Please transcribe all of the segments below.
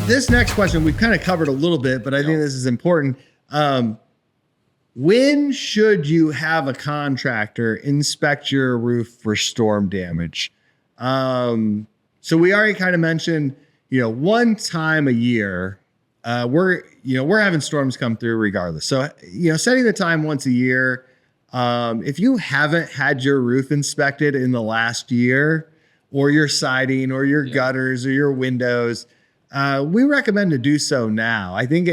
This next question we've kind of covered a little bit, but I think this is important. When should you have a contractor inspect your roof for storm damage? So we already kind of mentioned, one time a year, we're having storms come through regardless. So, setting the time once a year, if you haven't had your roof inspected in the last year, or your siding or your gutters or your windows, we recommend to do so now. I think,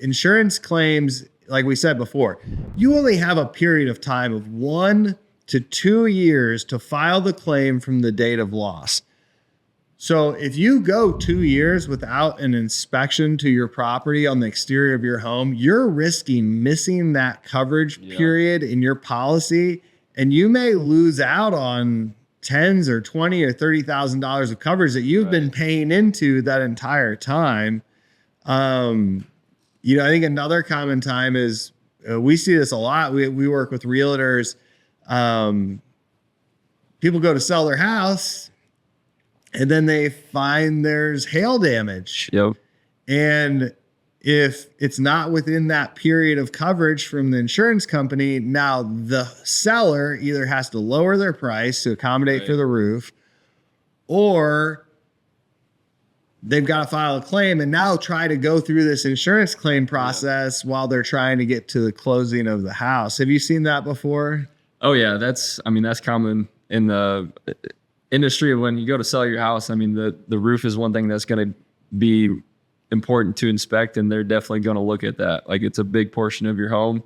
insurance claims, like we said before, you only have a period of time of 1 to 2 years to file the claim from the date of loss. So if you go 2 years without an inspection to your property on the exterior of your home, you're risking missing that coverage period in your policy, and you may lose out on tens or $20,000 or $30,000 of coverage that you've been paying into that entire time. I think another common time is we see this a lot. We work with realtors. People go to sell their house and then they find there's hail damage. Yep. And if it's not within that period of coverage from the insurance company, now the seller either has to lower their price to accommodate for the roof, or they've got to file a claim and now try to go through this insurance claim process while they're trying to get to the closing of the house. Have you seen that before? Oh yeah. That's common in the industry. When you go to sell your house, the roof is one thing that's going to be important to inspect, and they're definitely going to look at that. Like, it's a big portion of your home,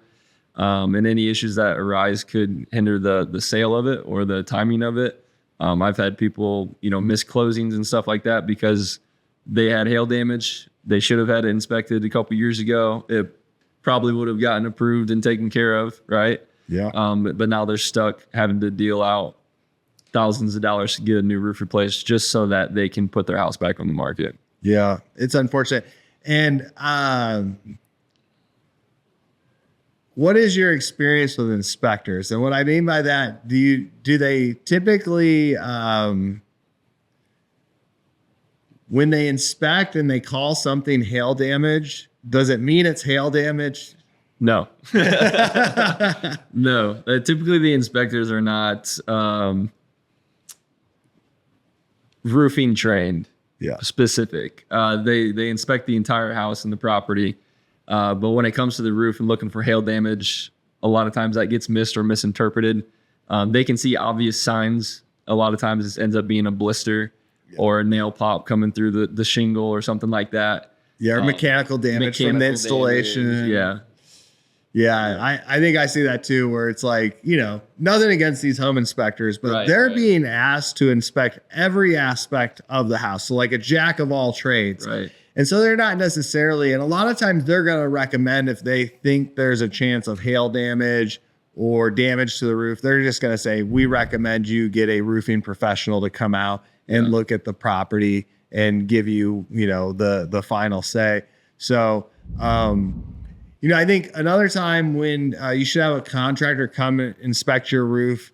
and any issues that arise could hinder the sale of it or the timing of it. I've had people, miss closings and stuff like that because they had hail damage. They should have had it inspected a couple years ago. It probably would have gotten approved and taken care of, right? Yeah. But now they're stuck having to deal out thousands of dollars to get a new roof replaced just so that they can put their house back on the market. Yeah, it's unfortunate. And what is your experience with inspectors? And what I mean by that, do they typically, when they inspect and they call something hail damage, does it mean it's hail damage? No. No. Typically the inspectors are not roofing trained. Yeah. Specific. They inspect the entire house and the property. But when it comes to the roof and looking for hail damage, a lot of times that gets missed or misinterpreted. They can see obvious signs. A lot of times it ends up being a blister or a nail pop coming through the shingle or something like that. Yeah, or mechanical damage from the installation. Damage. Yeah. Yeah, I think I see that too, where it's like, nothing against these home inspectors, but they're being asked to inspect every aspect of the house. So like a jack of all trades. Right. And so they're not necessarily, and a lot of times they're going to recommend, if they think there's a chance of hail damage or damage to the roof, they're just going to say, we recommend you get a roofing professional to come out and look at the property and give you, the final say. So, I think another time when you should have a contractor come and inspect your roof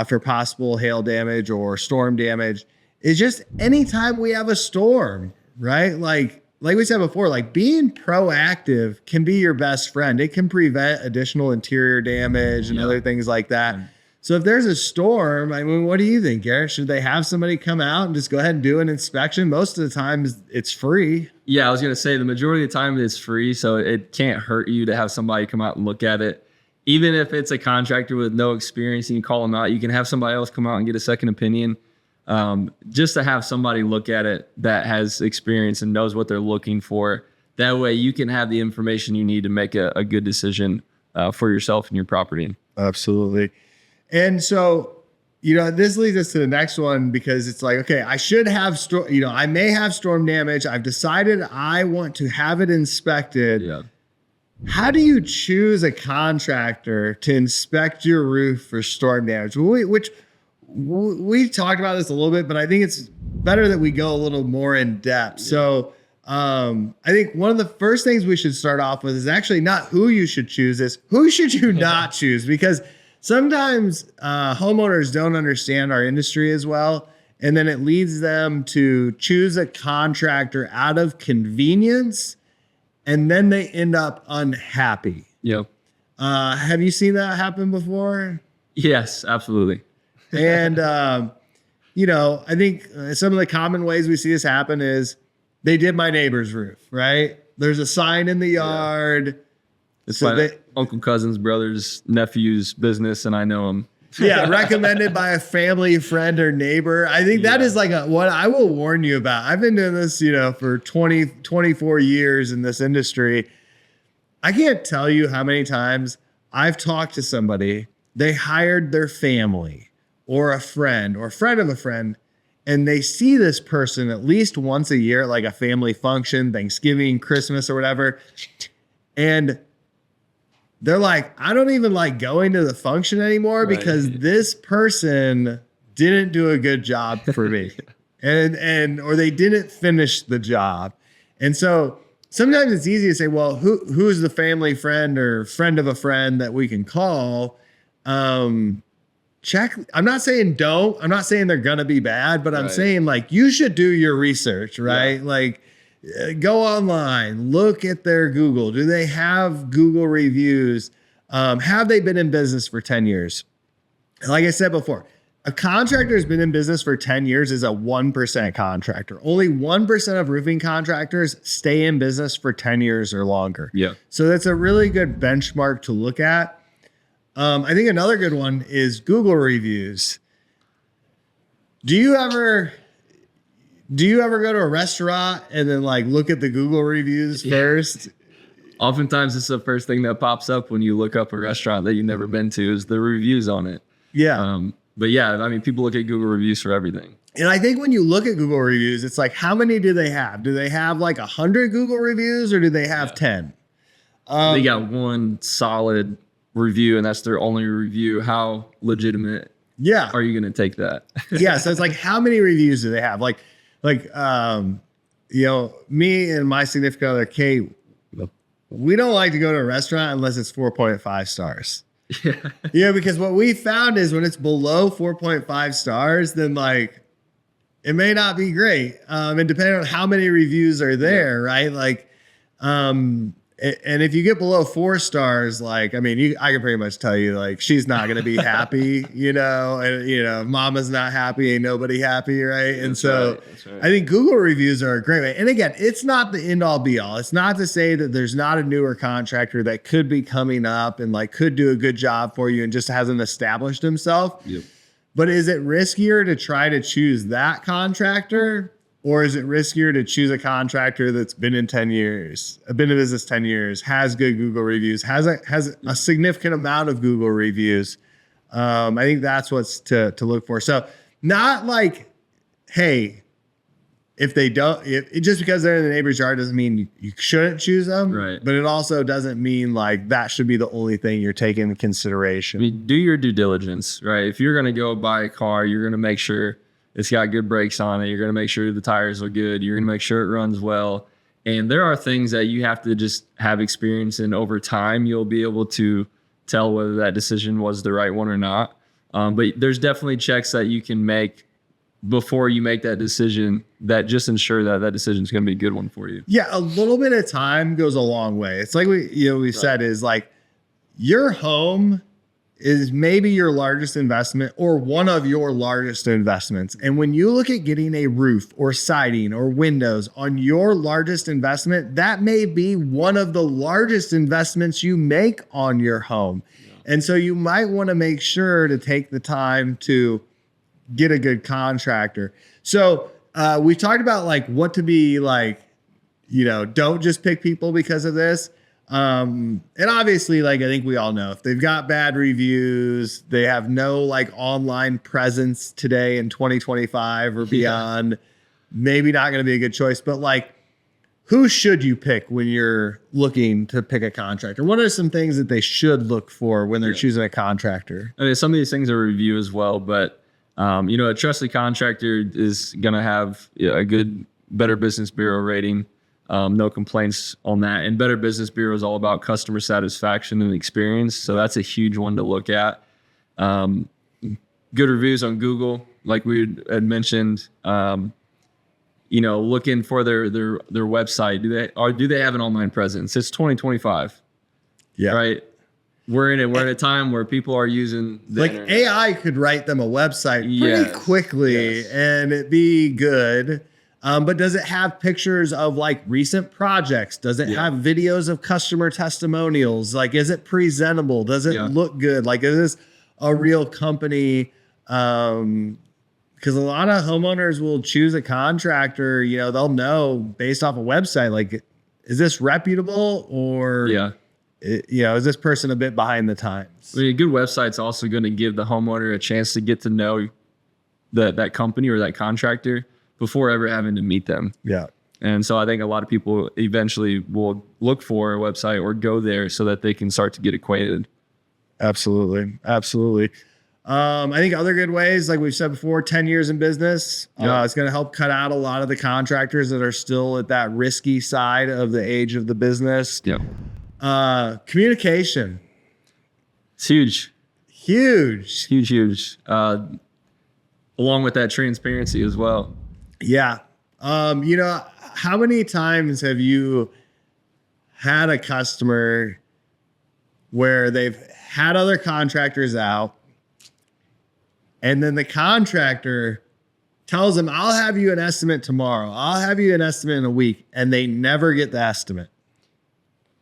for possible hail damage or storm damage is just anytime we have a storm, right? Like we said before, like being proactive can be your best friend. It can prevent additional interior damage and other things like that. So if there's a storm, what do you think, Garrett? Should they have somebody come out and just go ahead and do an inspection? Most of the time it's free. Yeah, I was going to say the majority of the time it's free, so it can't hurt you to have somebody come out and look at it. Even if it's a contractor with no experience and you call them out, you can have somebody else come out and get a second opinion. Just to have somebody look at it that has experience and knows what they're looking for. That way you can have the information you need to make a good decision for yourself and your property. Absolutely. And so, this leads us to the next one, because it's like, okay, I should have, I may have storm damage. I've decided I want to have it inspected. Yeah. How do you choose a contractor to inspect your roof for storm damage? We talked about this a little bit, but I think it's better that we go a little more in depth. Yeah. So I think one of the first things we should start off with is actually not who you should choose, is who should you not choose? Because sometimes homeowners don't understand our industry as well. And then it leads them to choose a contractor out of convenience, and then they end up unhappy. Yep. Have you seen that happen before? Yes, absolutely. And, I think some of the common ways we see this happen is they did my neighbor's roof, right? There's a sign in the yard. It's my uncle, cousin's, brother's, nephew's business, and I know him. Yeah, recommended by a family, friend, or neighbor. I think that is like what I will warn you about. I've been doing this, for 24 years in this industry. I can't tell you how many times I've talked to somebody, they hired their family or a friend or friend of a friend, and they see this person at least once a year at like a family function, Thanksgiving, Christmas, or whatever. And they're like, I don't even like going to the function anymore because this person didn't do a good job for me. or they didn't finish the job. And so sometimes it's easy to say, well, who's the family friend or friend of a friend that we can call? Check. I'm not saying don't. I'm not saying they're going to be bad, but I'm saying like you should do your research, right? Yeah. Like go online, look at their Google. Do they have Google reviews? Have they been in business for 10 years? Like I said before, a contractor has been in business for 10 years is a 1% contractor. Only 1% of roofing contractors stay in business for 10 years or longer. Yeah. So that's a really good benchmark to look at. I think another good one is Google reviews. Do you ever go to a restaurant and then like look at the Google reviews first? Oftentimes it's the first thing that pops up when you look up a restaurant that you've never been to is the reviews on it. Yeah. But yeah, I mean, people look at Google reviews for everything. And I think when you look at Google reviews, it's like, how many do they have? Do they have like 100 Google reviews or do they have 10? They got one solid review and that's their only review. How legitimate are you going to take that? Yeah. So it's like, how many reviews do they have? Like, me and my significant other, Kate, we don't like to go to a restaurant unless it's 4.5 stars. Yeah. Because what we found is when it's below 4.5 stars, then like it may not be great. And depending on how many reviews are there, right? Like, and if you get below 4 stars, like, I mean, I can pretty much tell you, like, she's not going to be happy, and, mama's not happy, ain't nobody happy, right? And so I think Google reviews are a great way. And again, it's not the end all be all. It's not to say that there's not a newer contractor that could be coming up and like could do a good job for you and just hasn't established himself. Yep. But is it riskier to try to choose that contractor? Or is it riskier to choose a contractor that's been in 10 years, been in business 10 years, has good Google reviews, has a significant amount of Google reviews? I think that's what's to look for. So not like, hey, if they don't, just because they're in the neighbor's yard doesn't mean you shouldn't choose them. Right. But it also doesn't mean like that should be the only thing you're taking into consideration. I mean, do your due diligence, right? If you're going to go buy a car, you're going to make sure it's got good brakes on it. You're going to make sure the tires are good. You're going to make sure it runs well. And there are things that you have to just have experience in over time. You'll be able to tell whether that decision was the right one or not. But there's definitely checks that you can make before you make that decision that just ensure that that decision is going to be a good one for you. Yeah, a little bit of time goes a long way. It's like we said is like your home is maybe your largest investment or one of your largest investments. And when you look at getting a roof or siding or windows on your largest investment, that may be one of the largest investments you make on your home. Yeah. And so you might want to make sure to take the time to get a good contractor. So we talked about like what to be like, don't just pick people because of this. And obviously, like, I think we all know if they've got bad reviews, they have no like online presence today in 2025 or beyond, maybe not going to be a good choice. But like, who should you pick when you're looking to pick a contractor? What are some things that they should look for when they're choosing a contractor? I mean, some of these things are review as well, but a trusted contractor is going to have a good Better Business Bureau rating. No complaints on that. And Better Business Bureau is all about customer satisfaction and experience. So that's a huge one to look at. Good reviews on Google. like we had mentioned, looking for their website. Do they have an online presence? It's 2025. Yeah. Right. We're in a time where people are using like internet. AI could write them a website pretty quickly and it be good. But does it have pictures of like recent projects? Does it have videos of customer testimonials? Like, is it presentable? Does it look good? Like, is this a real company? Because a lot of homeowners will choose a contractor, they'll know based off a website, like, is this reputable or, is this person a bit behind the times? I mean, a good website's also going to give the homeowner a chance to get to know that company or that contractor before ever having to meet them. Yeah. And so I think a lot of people eventually will look for a website or go there so that they can start to get acquainted. Absolutely. Absolutely. I think other good ways, like we've said before, 10 years in business, it's going to help cut out a lot of the contractors that are still at that risky side of the age of the business. Yeah. Communication. It's huge. Huge. Along with that transparency as well. Yeah. How many times have you had a customer where they've had other contractors out and then the contractor tells them, I'll have you an estimate tomorrow. I'll have you an estimate in a week. And they never get the estimate.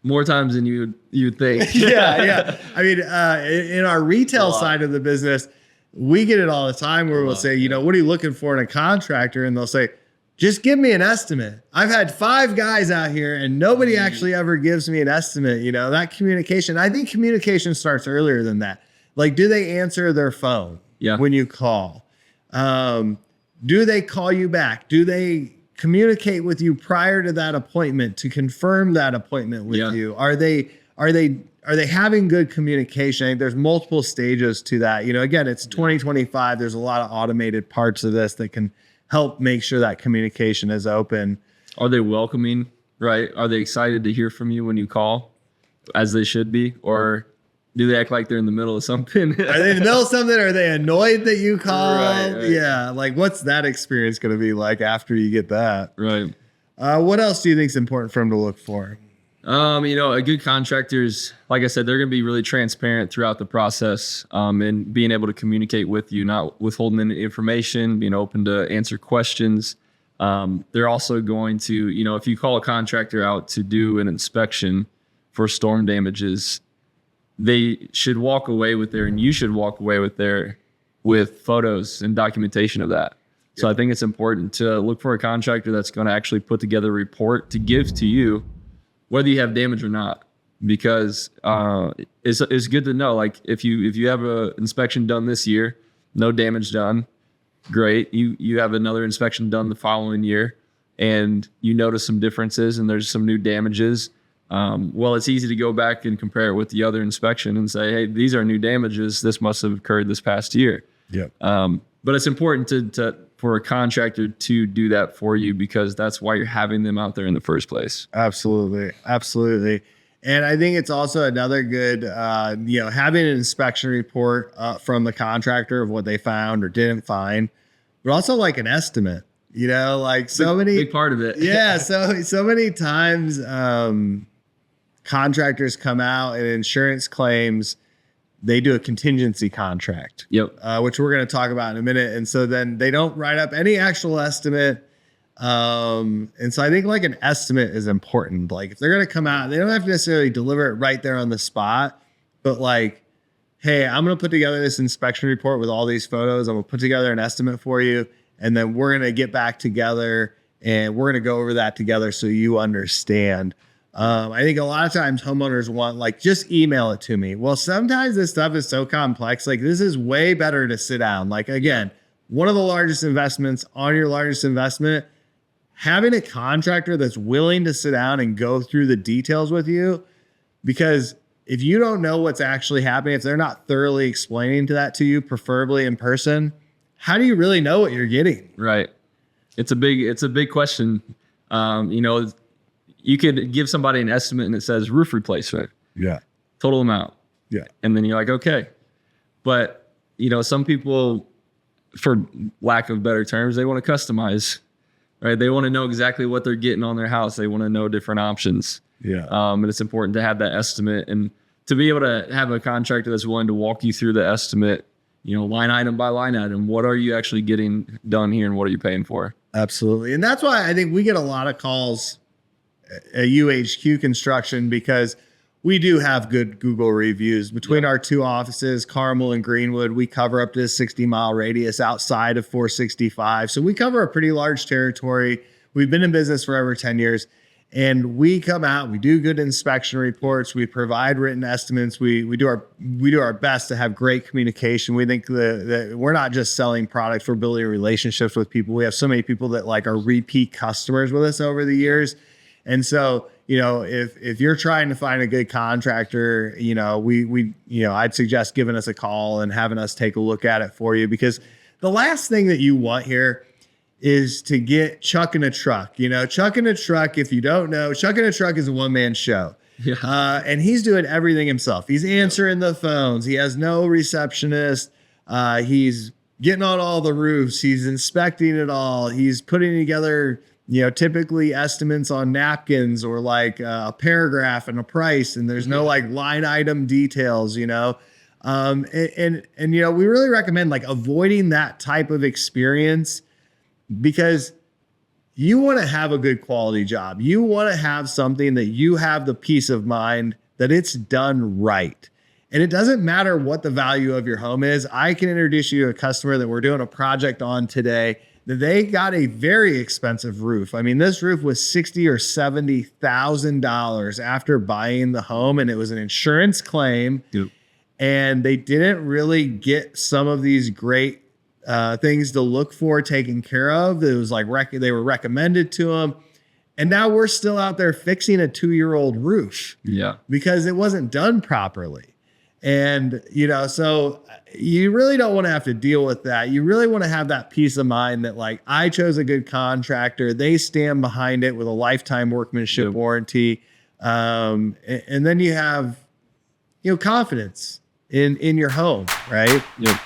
More times than you'd think. Yeah. I mean, in our retail side of the business, we get it all the time where we'll say, what are you looking for in a contractor? And they'll say, just give me an estimate. I've had 5 guys out here and nobody actually ever gives me an estimate. That communication, I think communication starts earlier than that. Like, do they answer their phone when you call? Do they call you back? Do they communicate with you prior to that appointment to confirm that appointment with you? Are they having good communication? I think there's multiple stages to that. Again, it's 2025. There's a lot of automated parts of this that can help make sure that communication is open. Are they welcoming, right? Are they excited to hear from you when you call, as they should be? Or do they act like they're in the middle of something? Are they in the middle of something? Are they annoyed that you called? Right. Yeah. Like, what's that experience going to be like after you get that? Right. What else do you think is important for them to look for? A good contractor is, like I said, they're going to be really transparent throughout the process, and being able to communicate with you, not withholding any information, being open to answer questions. They're also going to, if you call a contractor out to do an inspection for storm damages, they should walk away with and you should walk away with photos and documentation of that. So I think it's important to look for a contractor that's going to actually put together a report to give to you, whether you have damage or not, because it's good to know. Like, if you have an inspection done this year, no damage done, great. You have another inspection done the following year, and you notice some differences and there's some new damages. Well, it's easy to go back and compare it with the other inspection and say, hey, these are new damages. This must have occurred this past year. Yeah. But it's important for a contractor to do that for you, because that's why you're having them out there in the first place. Absolutely. And I think it's also another good, having an inspection report from the contractor of what they found or didn't find, but also like an estimate, big part of it. Yeah. So many times contractors come out and insurance claims, they do a contingency contract, which we're going to talk about in a minute. And so then they don't write up any actual estimate. And so I think like an estimate is important. Like, if they're going to come out, they don't have to necessarily deliver it right there on the spot, but like, hey, I'm going to put together this inspection report with all these photos. I'm going to put together an estimate for you. And then we're going to get back together and we're going to go over that together so you understand. I think a lot of times homeowners want, like, just email it to me. Well, sometimes this stuff is so complex. Like, this is way better to sit down. Like, again, one of the largest investments on your largest investment, having a contractor that's willing to sit down and go through the details with you, because if you don't know what's actually happening, if they're not thoroughly explaining that to you, preferably in person, how do you really know what you're getting? Right. It's a big question. You could give somebody an estimate and it says roof replacement. Yeah. Total amount. Yeah. And then you're like, okay. But, some people for lack of better terms, they want to customize, right? They want to know exactly what they're getting on their house. They want to know different options. Yeah. And it's important to have that estimate and to be able to have a contractor that's willing to walk you through the estimate, line item by line item. What are you actually getting done here and what are you paying for? Absolutely. And that's why I think we get a lot of calls at UHQ Construction, because we do have good Google reviews between our two offices, Carmel and Greenwood. We cover up to a 60-mile radius outside of 465. So we cover a pretty large territory. We've been in business for over 10 years. And we come out, we do good inspection reports, we provide written estimates, we do our best to have great communication. We think that we're not just selling products, we're building relationships with people. We have so many people that are repeat customers with us over the years. And so, if you're trying to find a good contractor, I'd suggest giving us a call and having us take a look at it for you, because the last thing that you want here is to get Chuck in a truck. Chuck in a truck, if you don't know, Chuck in a truck is a one-man show. Yeah. And he's doing everything himself. He's answering the phones. He has no receptionist. He's getting on all the roofs. He's inspecting it all. He's putting together, typically estimates on napkins or a paragraph and a price. And there's no line item details, we really recommend avoiding that type of experience, because you want to have a good quality job. You want to have something that you have the peace of mind that it's done right. And it doesn't matter what the value of your home is. I can introduce you to a customer that we're doing a project on today that they got a very expensive roof. I mean, this roof was $60,000 or $70,000 after buying the home, and it was an insurance claim. Yep. And they didn't really get some of these great things to look for taken care of. It was they were recommended to them. And now we're still out there fixing a 2-year-old roof. Yeah. Because it wasn't done properly. And, so you really don't want to have to deal with that. You really want to have that peace of mind that I chose a good contractor. They stand behind it with a lifetime workmanship warranty. And then you have, confidence in your home, right? Yep.